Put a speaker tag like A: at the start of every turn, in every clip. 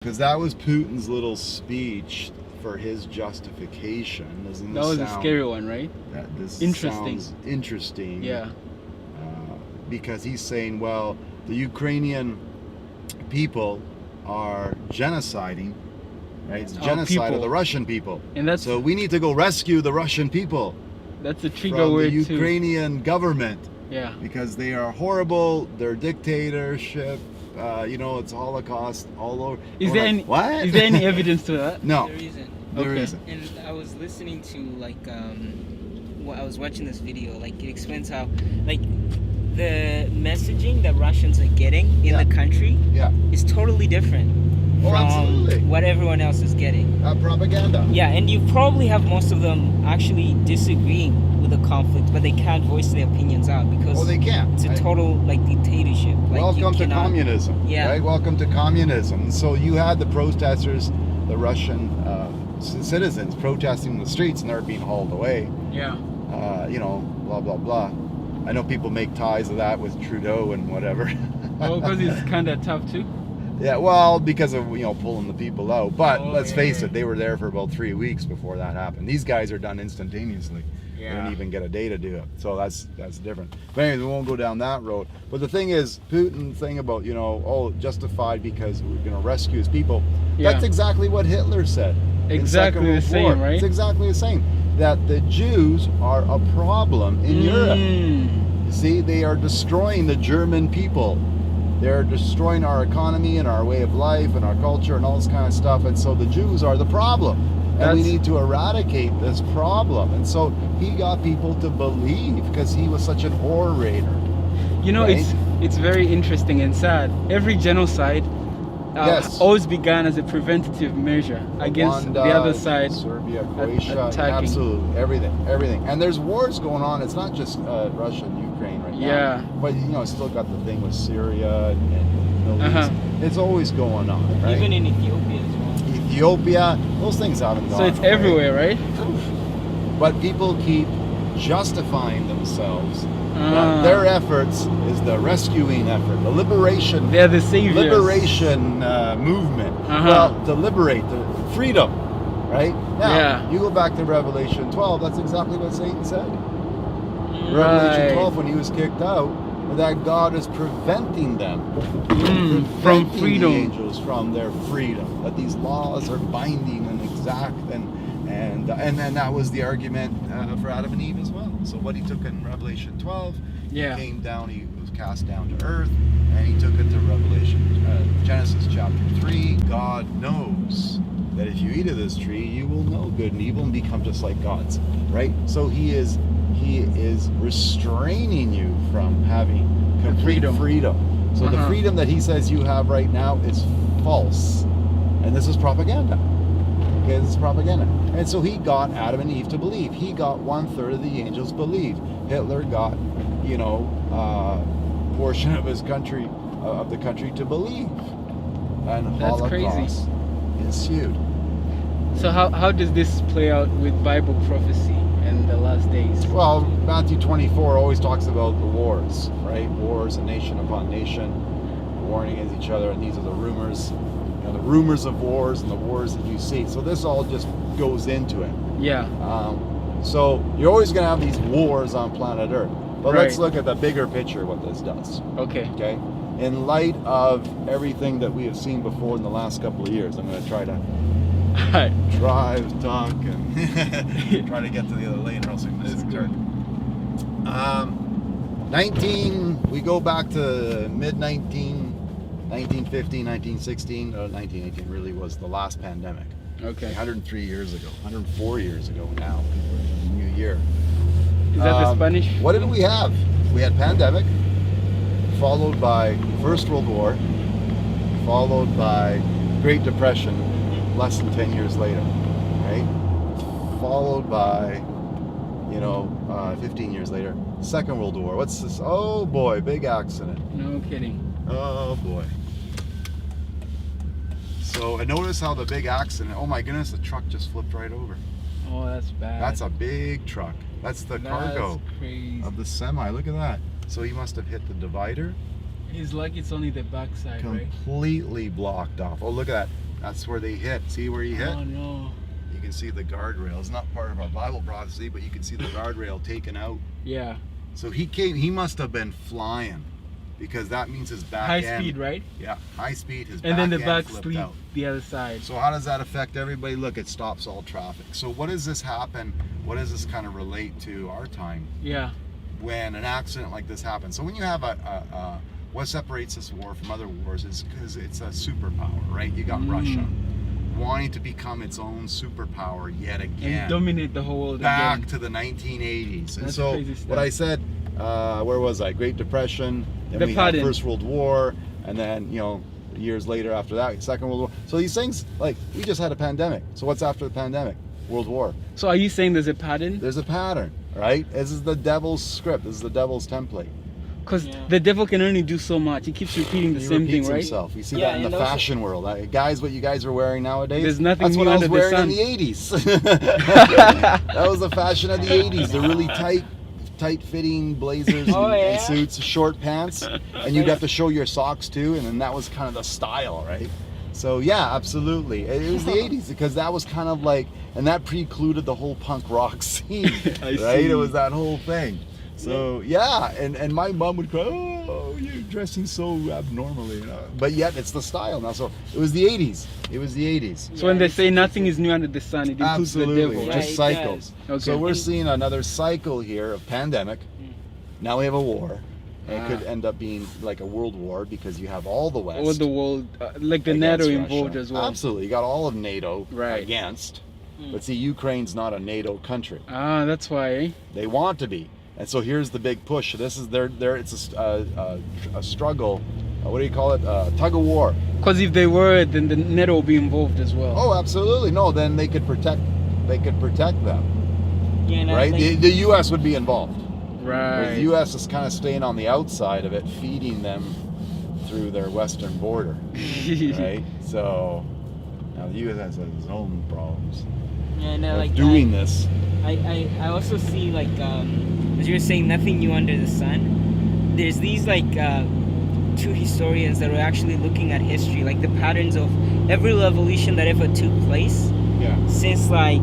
A: Because that was Putin's little speech for his justification. Doesn't
B: That
A: this
B: was a
A: sound,
B: scary one, right?
A: this
B: Interesting.
A: sounds interesting.
B: Yeah.
A: Because he's saying, well, the Ukrainian people are genociding, right? It's genocide of the Russian people.
B: And that's
A: so we need to go rescue the Russian people
B: that's a trigger
A: from
B: word
A: the
B: too.
A: Ukrainian government.
B: Yeah.
A: Because they are horrible, their dictatorship, it's Holocaust all over.
B: Is there any
A: what?
B: Is there any evidence to that?
A: No.
C: There isn't.
A: There
B: Okay.
A: isn't.
C: And I was listening to I was watching this video. Like, it explains how the messaging that Russians are getting in the country is totally different from
A: absolutely.
C: what everyone else is getting.
A: Propaganda.
C: Yeah, and you probably have most of them actually disagreeing with the conflict, but they can't voice their opinions out because
A: they can't.
C: it's a total dictatorship.
A: Welcome to communism.
C: Yeah.
A: Right? Welcome to communism. So you had the protesters, the Russian citizens protesting in the streets, and they're being hauled away.
B: Yeah.
A: Blah blah blah. I know people make ties of that with Trudeau and whatever.
B: Oh, because it's kind of tough too.
A: Yeah, well, because of pulling the people out. But let's face
B: yeah.
A: it, they were there for about 3 weeks before that happened. These guys are done instantaneously.
B: Yeah.
A: They didn't even get a day to do it. So that's different. But anyways, we won't go down that road. But the thing is, Putin thing about, justified because we're going to rescue his people.
B: Yeah.
A: That's exactly what Hitler said.
B: Exactly the same, right?
A: It's exactly the same. That the Jews are a problem in Europe. You see, they are destroying the German people. They're destroying our economy and our way of life and our culture and all this kind of stuff. And so the Jews are the problem. And we need to eradicate this problem. And so he got people to believe because he was such an orator. Right?
B: It's very interesting and sad. Every genocide always began as a preventative measure against
A: Rwanda,
B: the other side.
A: Serbia, Croatia,
B: attacking.
A: absolutely, everything. And there's wars going on. It's not just Russia and Ukraine right now.
B: Yeah.
A: But still got the thing with Syria and Middle East. It's always going on, right?
C: Even in Ethiopia as well.
A: Ethiopia, those things haven't gone.
B: So it's
A: away.
B: everywhere, right?
A: But people keep justifying themselves. Their efforts is the rescuing effort, the liberation.
B: They're the saviors.
A: Liberation movement. Well, to liberate the freedom, right? Now, you go back to Revelation 12. That's exactly what Satan said. Revelation 12, when he was kicked out, that God is preventing them
B: from freedom.
A: The angels from their freedom. That these laws are binding and exact, and then that was the argument for Adam and Eve as well. So what he took in Revelation 12, he came down, he was cast down to earth, and he took it to Genesis chapter 3. God knows that if you eat of this tree, you will know good and evil and become just like gods, right? So he is restraining you from having complete freedom. So the freedom that he says you have right now is false, and this is propaganda. Okay, this is propaganda. And so he got Adam and Eve to believe. He got 1/3 of the angels believe. Hitler got, portion of his country, of the country to believe. And
B: That's
A: Holocaust
B: crazy.
A: ensued.
B: So how does this play out with Bible prophecy and the last days?
A: Well, Matthew 24 always talks about the wars, right? Wars and nation upon nation, warring against each other, and these are the rumors. The rumors of wars and the wars that you see. So this all just goes into it.
B: Yeah.
A: So you're always going to have these wars on planet Earth. But let's look at the bigger picture, what this does.
B: Okay.
A: In light of everything that we have seen before in the last couple of years, I'm going to try to drive, talk, and try to get to the other lane, or else we miss the turn. We go back to mid-1915, 1916, 1918 really was the last pandemic.
B: Okay.
A: 103 years ago, 104 years ago now, New Year.
B: Is that the Spanish?
A: What did we have? We had pandemic, followed by First World War, followed by Great Depression, less than 10 years later, right? Followed by, 15 years later, Second World War. What's this? Oh boy, big accident.
B: No kidding.
A: Oh boy. So, and notice how the big accident, oh my goodness, the truck just flipped right over.
B: Oh, that's bad.
A: That's a big truck. That's the cargo
B: crazy.
A: of the semi. Look at that. So he must have hit the divider.
B: It's like it's only the backside, right?
A: Completely blocked off. Oh, look at that. That's where they hit. See where he hit?
B: Oh no.
A: You can see the guardrail. It's not part of our Bible prophecy, but you can see the guardrail taken out.
B: Yeah.
A: So he must have been flying, because that means his back
B: high
A: end.
B: Speed, right?
A: Yeah, high speed. His
B: and then the
A: end
B: back
A: flipped
B: sleep
A: out.
B: the other side.
A: So how does that affect everybody? Look, it stops all traffic. So what does this happen? What does this kind of relate to our time?
B: Yeah.
A: When an accident like this happens. So when you have what separates this war from other wars is because it's a superpower, right? You got Russia wanting to become its own superpower yet again.
B: And dominate the whole world
A: back
B: again.
A: to the 1980s. And
B: That's
A: so
B: crazy stuff.
A: what I said, where was I? Great Depression, then we had First World War, and then, years later after that, Second World War. So these things, like, we just had a pandemic. So what's after the pandemic? World War.
B: So are you saying there's a pattern?
A: There's a pattern, right? This is the devil's script. This is the devil's template.
B: Because the devil can only do so much. He keeps repeating the same thing, right?
A: Himself. You see that in the fashion world. Guys, what you guys are wearing nowadays,
B: there's nothing
A: that's
B: new
A: what I was
B: under
A: wearing
B: the sun.
A: in the 80s. That was the fashion of the 80s. The really tight-fitting blazers and suits, short pants, and you'd have to show your socks too, and then that was kind of the style, right? So yeah, absolutely. It was the 80s, because that was kind of like, and that precluded the whole punk rock scene, right? It was that whole thing. So yeah, and my mom would cry, oh, you're dressing so abnormally, but yet it's the style now. So it was the 80s. It was the 80s.
B: So when they say nothing is new under the sun, it includes the devil, right?
A: Just cycles.
B: Okay.
A: So we're seeing another cycle here of pandemic. Now we have a war. It could end up being like a world war, because you have all the West.
B: All the world, like the NATO
A: Russia.
B: involved as well.
A: Absolutely. You got all of NATO
B: against.
A: But see, Ukraine's not a NATO country.
B: Ah, that's why, eh?
A: They want to be. And so here's the big push. This is it's a struggle. What do you call it? Tug of war.
B: Because if they were, then the NATO will be involved as well.
A: Oh, absolutely. No, then they could protect them.
C: Yeah, no,
A: right? The U.S. would be involved.
B: Right.
A: The U.S. is kind of staying on the outside of it, feeding them through their western border. Right? So now the U.S. has its own problems.
C: Yeah, no, like
A: doing this.
C: I also see, like, as you were saying, nothing new under the sun. There's these, like, two historians that are actually looking at history, like the patterns of every revolution that ever took place since, like,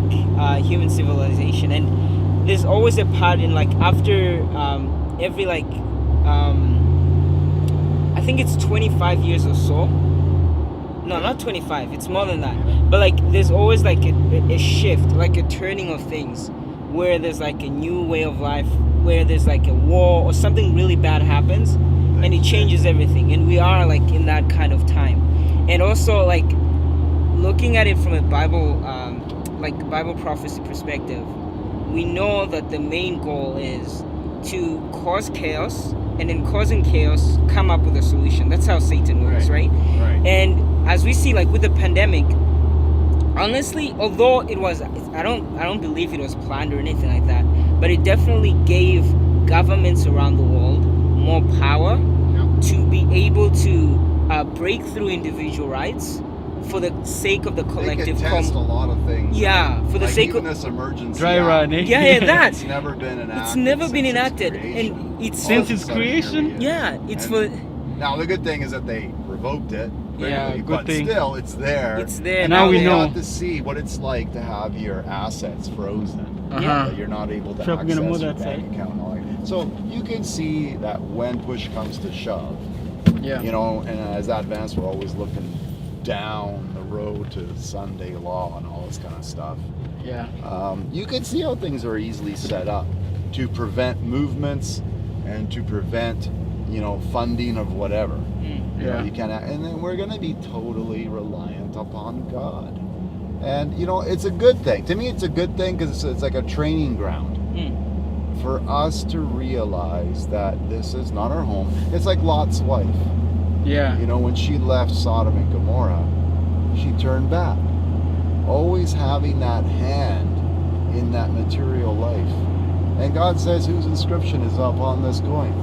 C: human civilization. And there's always a pattern, like, after every, like, I think it's 25 years or so. No, not 25. It's more than that. But like, there's always like a shift, like a turning of things, where there's like a new way of life, where there's like a war or something really bad happens, and it changes everything. And we are like in that kind of time. And also, like, looking at it from a Bible, like Bible prophecy perspective, we know that the main goal is to cause chaos, and in causing chaos, come up with a solution. That's how Satan works, right? And as we see, like with the pandemic, honestly, although it was, I don't believe it was planned or anything like that, but it definitely gave governments around the world more power to be able to break through individual rights for the sake of the collective.
A: They can test a lot of things.
C: Yeah, for the sake
A: even
C: of
A: this emergency.
B: Dry run, eh?
C: Yeah, that.
A: It's never been enacted.
C: It's never been enacted, and it's
B: since its creation.
C: Yeah, it's for.
A: Now the good thing is that they revoked it.
B: Yeah,
A: quickly,
B: good
A: but
B: thing.
A: Still, it's there.
C: It's there.
A: And
B: now we know.
A: got to see what it's like to have your assets frozen. That you're not able to
B: Sure,
A: access
B: move
A: your
B: that
A: bank
B: side.
A: account and all that. So you can see that when push comes to shove, and as advanced, we're always looking down the road to Sunday law and all this kind of stuff. You can see how things are easily set up to prevent movements and to prevent, funding of whatever. You can, and then we're going to be totally reliant upon God. And it's a good thing. To me, it's a good thing because it's like a training ground for us to realize that this is not our home. It's like Lot's wife. When she left Sodom and Gomorrah, she turned back, always having that hand in that material life. And God says, whose inscription is upon this coin?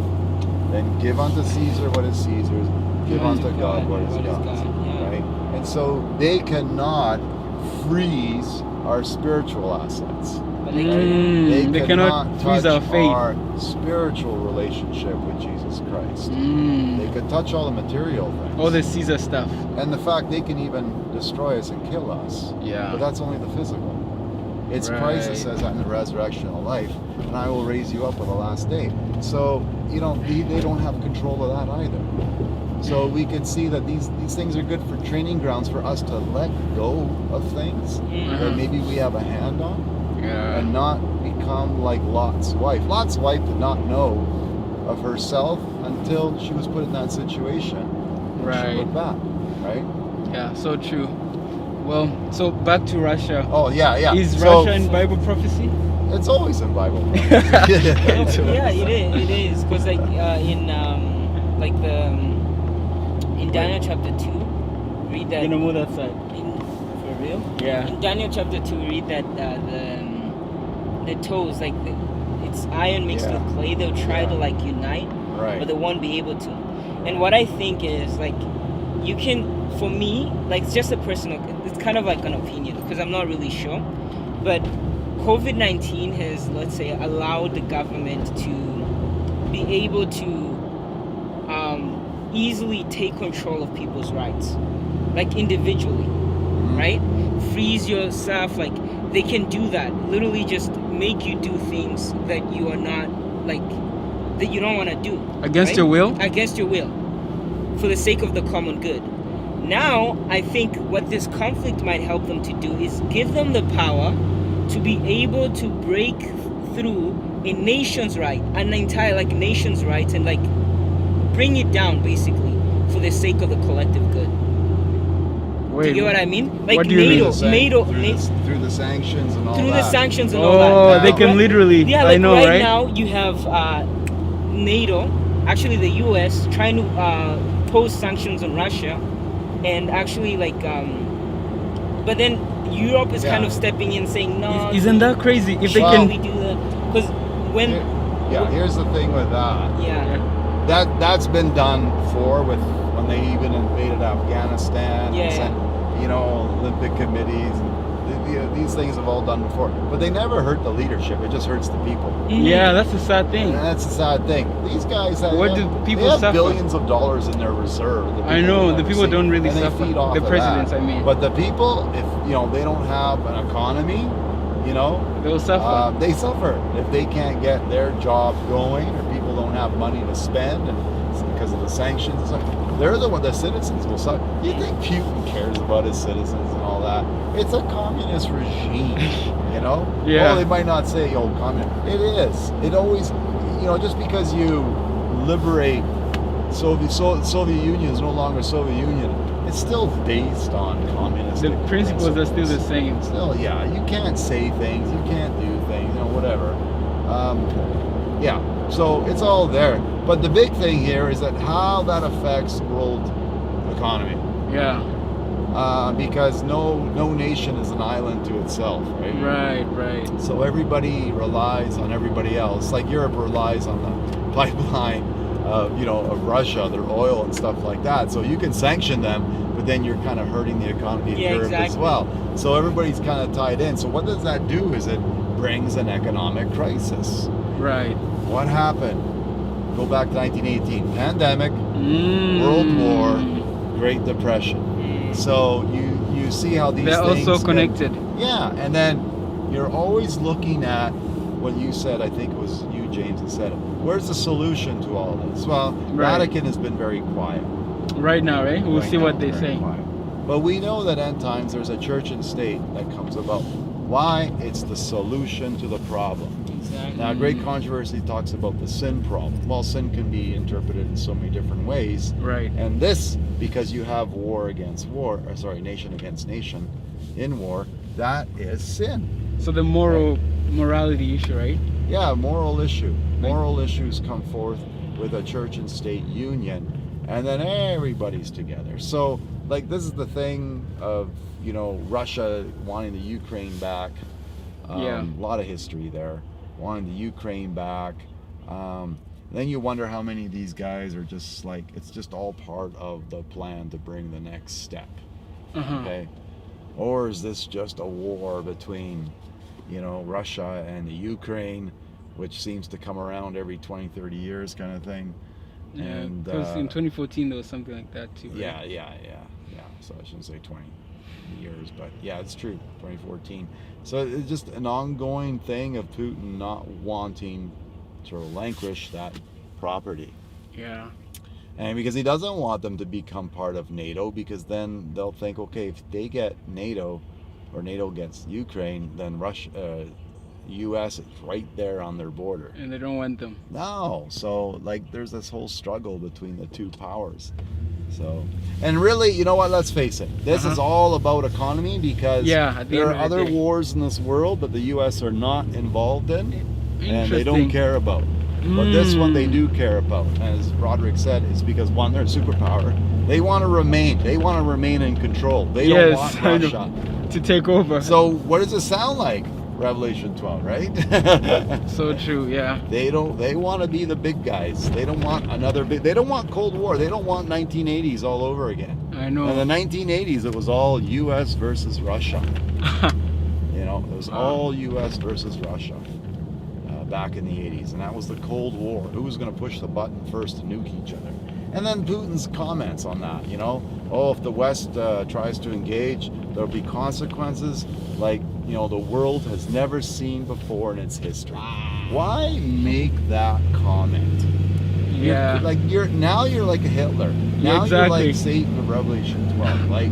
A: Then give unto Caesar what is Caesar's, give unto God what is God's. Right? And so they cannot freeze our spiritual assets.
C: but they
A: cannot touch
B: our faith.
A: our spiritual relationship with Jesus Christ. They could touch all the material things.
B: All the Caesar stuff.
A: And the fact they can even destroy us and kill us.
B: Yeah.
A: But that's only the physical. It's Christ that says that in the resurrection of life, and I will raise you up on the last day. So, they don't have control of that either. So we can see that these things are good for training grounds for us to let go of things that maybe we have a hand on, and not become like Lot's wife. Lot's wife did not know of herself until she was put in that situation. And she looked back, right?
B: Yeah, so true. Well, so back to Russia.
A: Oh, yeah.
B: Is Russia in Bible prophecy?
A: It's always in Bible prophecy.
C: Yeah, it is. Because in Daniel chapter 2, read that.
B: You know, move that side.
C: For real?
B: Yeah.
C: In Daniel chapter 2, read that the toes, it's iron mixed with clay. They'll try to unite, but they won't be able to. And what I think is you can, for me, it's just a personal, it's kind of like an opinion because I'm not really sure, but COVID-19 has, let's say, allowed the government to be able to easily take control of people's rights, individually, right? Freeze yourself, they can do that, literally just make you do things that you are not, that you don't want to do.
B: Against your will?
C: Against your will, for the sake of the common good. Now, I think what this conflict might help them to do is give them the power to be able to break through a nation's right, an entire nation's rights, and bring it down basically for the sake of the collective good.
B: Wait,
C: do you get what I mean?
B: What do you mean?
A: Through the sanctions and all that.
C: Through the sanctions and all that.
B: Oh, they can literally.
C: Yeah,
B: I know, right?
C: Now you have NATO, actually the US, trying to pose sanctions on Russia, and actually but then Europe is kind of stepping in saying no.
B: Isn't that crazy? If they can
C: we do that, because when
A: here's the thing with that. That's been done before when they even invaded Afghanistan and sent Olympic committees. These things have all done before, but they never hurt the leadership. It just hurts the people.
B: Yeah, that's the sad thing.
A: And that's the sad thing. These guys have,
B: they
A: have
B: suffer?
A: Billions of dollars in their reserve.
B: I know the people don't really suffer. The presidents, I mean.
A: But the people, if they don't have an economy,
B: they'll suffer.
A: They suffer if they can't get their job going, or people don't have money to spend, and because of the sanctions and stuff. They're the citizens will suffer. You think Putin cares about his citizens and all that? It's a communist regime, Yeah. Well, they might not say, communist. It is. It always, just because you liberate Soviet Union is no longer Soviet Union. It's still based on communist.
B: The principles are still the same.
A: Still, you can't say things, you can't do things, whatever. So it's all there. But the big thing here is that how that affects world economy.
B: Yeah.
A: Because no nation is an island to itself, right?
B: Right.
A: So everybody relies on everybody else. Like Europe relies on the pipeline of Russia, their oil and stuff like that. So you can sanction them, but then you're kind of hurting the economy in Europe as well. So everybody's kind of tied in. So what does that do? Is it brings an economic crisis.
B: Right.
A: What happened? Go back to 1918. Pandemic, World War, Great Depression. So you see how these
B: they're
A: things
B: also connected.
A: And then you're always looking at what you said. I think it was you, James, that said it. Where's the solution to all this? Well, Vatican has been very quiet.
B: Right now, right? We'll see what they say.
A: Quiet. But we know that end times there's a church and state that comes about. Why? It's the solution to the problem.
C: Exactly.
A: Now, great controversy talks about the sin problem. Well, sin can be interpreted in so many different ways.
B: Right.
A: And this, because you have nation against nation in war, that is sin.
B: So the morality issue, right?
A: Yeah, moral issue. Moral issues come forth with a church and state union, and then everybody's together. So, this is the thing of, Russia wanting the Ukraine back. A lot of history there. Wanting the Ukraine back. Then you wonder how many of these guys are just it's just all part of the plan to bring the next step. Okay? Or is this just a war between you know, Russia and the Ukraine, which seems to come around every 20, 30 years kind of thing.
B: Yeah,
A: and
B: because in 2014 there was something like that too. Right?
A: Yeah. So I shouldn't say 20 years, but yeah, it's true, 2014. So it's just an ongoing thing of Putin not wanting to relinquish that property.
B: Yeah.
A: And because he doesn't want them to become part of NATO, because then they'll think, okay, if they get NATO, or NATO gets Ukraine, then Russia, U.S. is right there on their border.
B: And they don't want them.
A: No. So, like, there's this whole struggle between the two powers. So, and really, you know what, let's face it, this is all about economy, because there are other wars in this world that the U.S. are not involved in, and they don't care about. But this one they do care about. As Roderick said, it's because, one, they're a superpower. They want to remain in control. They don't want Russia
B: to take over.
A: So what does it sound like? Revelation 12, right?
B: So true, yeah.
A: They want to be the big guys. They don't want they don't want Cold War. They don't want 1980s all over again.
B: I know.
A: In the 1980s, it was all U.S. versus Russia. You know, it was all U.S. versus Russia back in the 80s, and that was the Cold War. Who was going to push the button first to nuke each other? And then Putin's comments on that, you know, oh, if the West tries to engage, there'll be consequences like, you know, the world has never seen before in its history. Why make that comment?
B: Yeah.
A: You're like a Hitler. Now you're like Satan of Revelation 12. Like,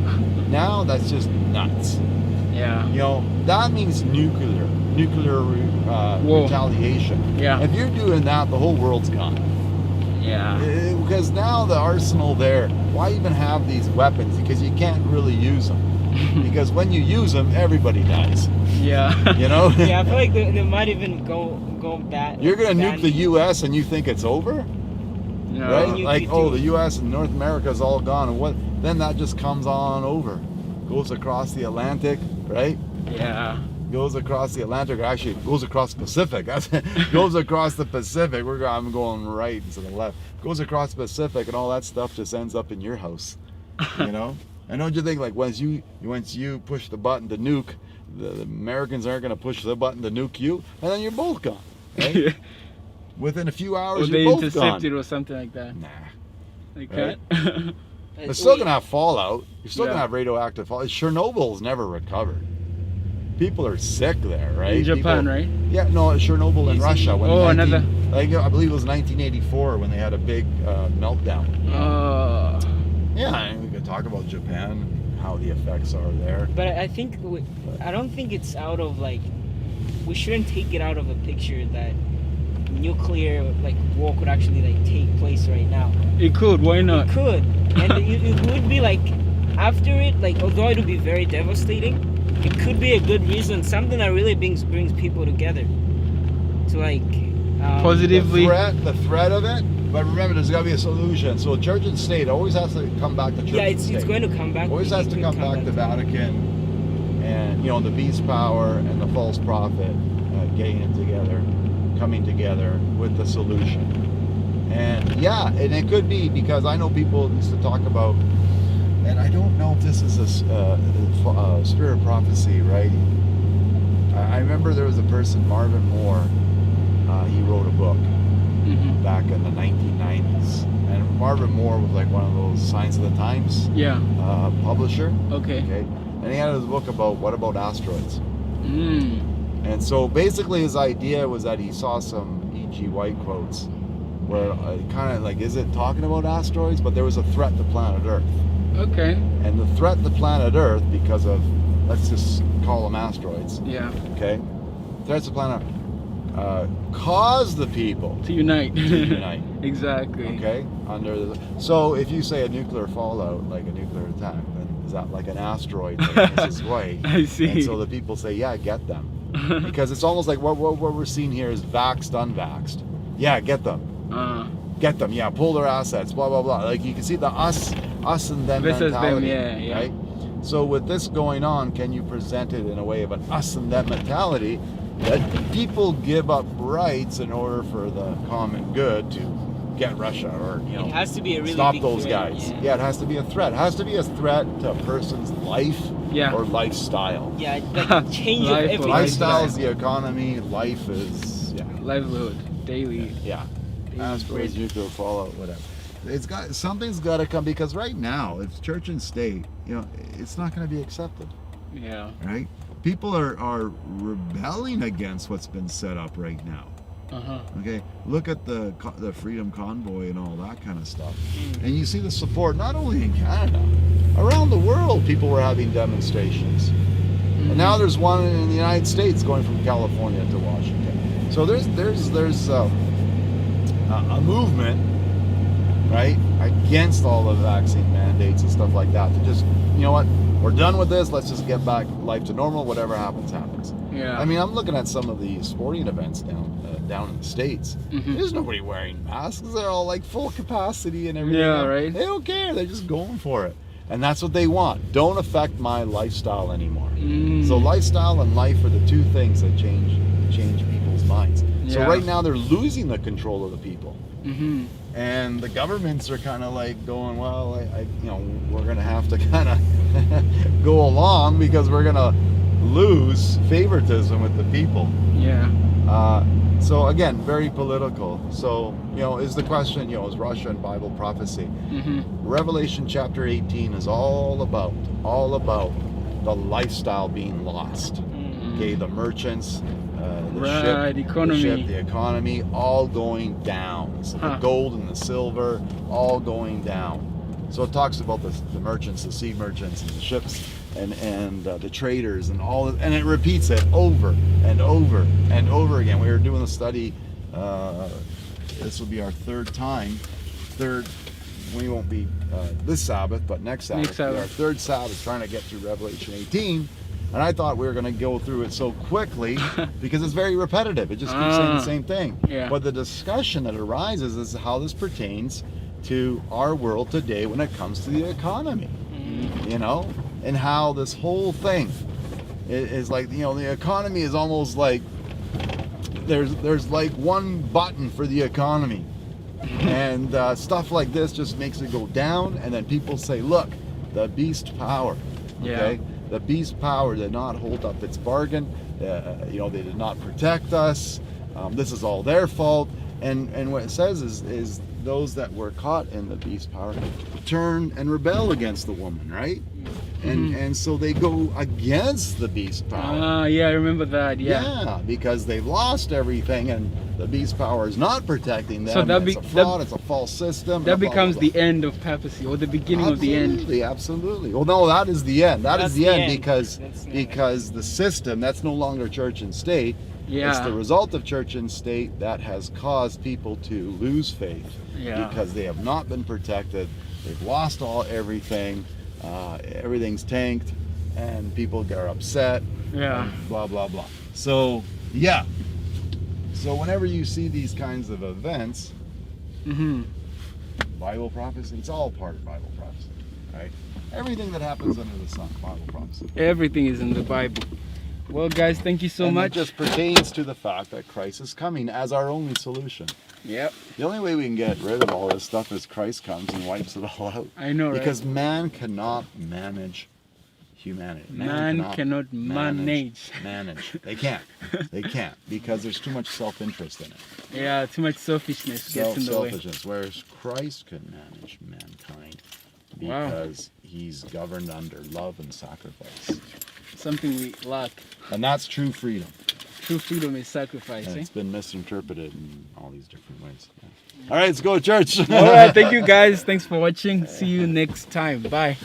A: now that's just nuts.
B: Yeah.
A: You know, that means nuclear retaliation.
B: Yeah.
A: If you're doing that, the whole world's gone.
B: Yeah.
A: Because now the arsenal there, why even have these weapons? Because you can't really use them. Because when you use them, everybody dies.
B: Yeah.
A: You know?
C: Yeah, I feel like they might even go back.
A: You're going to nuke the U.S. and you think it's over?
B: No.
A: Right? Like, oh, the U.S. and North America is all gone. And what? Then that just comes on over. Goes across the Atlantic, right?
B: Yeah.
A: Goes across the Atlantic, or actually goes across the Pacific. Goes across the Pacific. I'm going right to the left. Goes across the Pacific, and all that stuff just ends up in your house. You know? And don't you think, like, once you push the button to nuke, the Americans aren't going to push the button to nuke you, and then you're both gone. Right? Within a few hours, you're both gone. Or they intercepted
B: or something like that.
A: Nah.
B: They
A: right?
B: can't.
A: It's still going to have fallout. You're still going to have radioactive fallout. Chernobyl's never recovered. People are sick there, right?
B: In Japan, right?
A: Yeah, no, Chernobyl in Russia. When
B: another.
A: I believe it was 1984 when they had a big meltdown. Yeah, and we could talk about Japan and how the effects are there.
C: But I think I don't think it's out of, like, we shouldn't take it out of a picture that nuclear war could actually take place right now.
B: It could. Why not?
C: It could, and it would be after it, although it would be very devastating, it could be a good reason, something that really brings people together. To
B: positively.
A: The threat of it. But remember, there's got to be a solution. So church and state always has to come back to church.
C: Yeah, it's going to come back.
A: Always has to come back to Vatican, and the beast power and the false prophet getting it together, coming together with the solution. And and it could be, because I know people used to talk about, and I don't know if this is a spirit of prophecy, right? I remember there was a person, Marvin Moore. He wrote a book. Back in the 1990s, and Marvin Moore was one of those Signs of the Times publisher.
B: Okay.
A: And he had his book about what about asteroids. And so basically his idea was that he saw some E.G. White quotes where kind of is it talking about asteroids, but there was a threat to planet Earth.
B: Okay.
A: And the threat to planet Earth, because of, let's just call them asteroids.
B: Yeah.
A: Okay. Threats to planet Earth. Cause the people
B: to unite.
A: Exactly. Okay. So if you say a nuclear fallout, like a nuclear attack, then is that like an asteroid that misses way?
B: I see.
A: And so the people say, yeah, get them, because it's almost like what we're seeing here is vaxxed, unvaxxed. Yeah, get them. Get them. Yeah, pull their assets. Blah blah blah. Like you can see the us and them mentality.
B: Yeah.
A: Right. So with this going on, can you present it in a way of an us and them mentality? That people give up rights in order for the common good to get Russia or
C: it has to be a really
A: stop
C: big
A: those
C: threat,
A: guys. Yeah, it has to be a threat. It has to be a threat to a person's life or lifestyle.
C: Yeah, like change of everything.
A: Lifestyle is the economy. Life is
B: livelihood, daily.
A: Yeah, asteroids, nuclear fallout, whatever. Something's got to come, because right now, if church and state, it's not going to be accepted.
B: Yeah.
A: Right. People are rebelling against what's been set up right now. Okay, look at the Freedom Convoy and all that kind of stuff, and you see the support not only in Canada, around the world. People were having demonstrations, and now there's one in the United States going from California to Washington. So there's a movement, right, against all the vaccine mandates and stuff like that. To just, we're done with this. Let's just get back life to normal. Whatever happens, happens.
B: Yeah.
A: I mean, I'm looking at some of the sporting events down in the States. There's nobody wearing masks. They're all like full capacity and everything.
B: Yeah, right.
A: They don't care. They're just going for it. And that's what they want. Don't affect my lifestyle anymore. So lifestyle and life are the two things that change people's minds. Yeah. So right now they're losing the control of the people. And the governments are kind of like going, well, we're going to have to kind of go along because we're going to lose favoritism with the people.
B: Yeah.
A: So again, very political. So, is the question, is Russia and Bible prophecy? Revelation chapter 18 is all about the lifestyle being lost. Okay, the merchants, the economy, all going down. So the gold and the silver, all going down. So it talks about the merchants, the sea merchants, and the ships, and the traders, and all, and it repeats it over and over and over again. We were doing a study. This will be our third. We won't be this Sabbath, but next Sabbath. Will be our third Sabbath, trying to get through Revelation 18. And I thought we were going to go through it so quickly because it's very repetitive. It just keeps saying the same thing. Yeah. But the discussion that arises is how this pertains to our world today when it comes to the economy. And how this whole thing is like, the economy is almost like there's like one button for the economy. And stuff like this just makes it go down. And then people say, look, the beast power. Okay. Yeah. The beast power did not hold up its bargain. They did not protect us. This is all their fault. And what it says is those that were caught in the beast power turn and rebel against the woman, right? And so they go against the beast power.
B: Yeah, I remember that.
A: Yeah, because they've lost everything, and the beast power is not protecting them. So it's a fraud. It's a false system.
B: That becomes the end of papacy, or the beginning of the end.
A: Absolutely. Well, no, that is the end. That is the end because the system, that's no longer church and state. Yeah. It's the result of church and state that has caused people to lose faith because they have not been protected. They've lost everything. Everything's tanked, and people are upset. Yeah. Blah blah blah. So So whenever you see these kinds of events, Bible prophecy, it's all part of Bible prophecy, right? Everything that happens under the sun, Bible prophecy.
B: Everything is in the Bible. Well, guys, thank you so much.
A: It just pertains to the fact that Christ is coming as our only solution.
B: Yep.
A: The only way we can get rid of all this stuff is Christ comes and wipes it all out.
B: I know, right?
A: Because man cannot manage humanity.
B: Man cannot manage.
A: They can't. They can't, because there's too much self-interest in it.
B: Yeah, too much selfishness gets in the way.
A: Whereas Christ can manage mankind because he's governed under love and sacrifice.
B: Something we lack.
A: And that's true freedom.
B: True freedom is sacrifice.
A: And it's been misinterpreted in all these different ways. Yeah. All right, let's go to church.
B: All right, thank you guys. Thanks for watching. See you next time. Bye.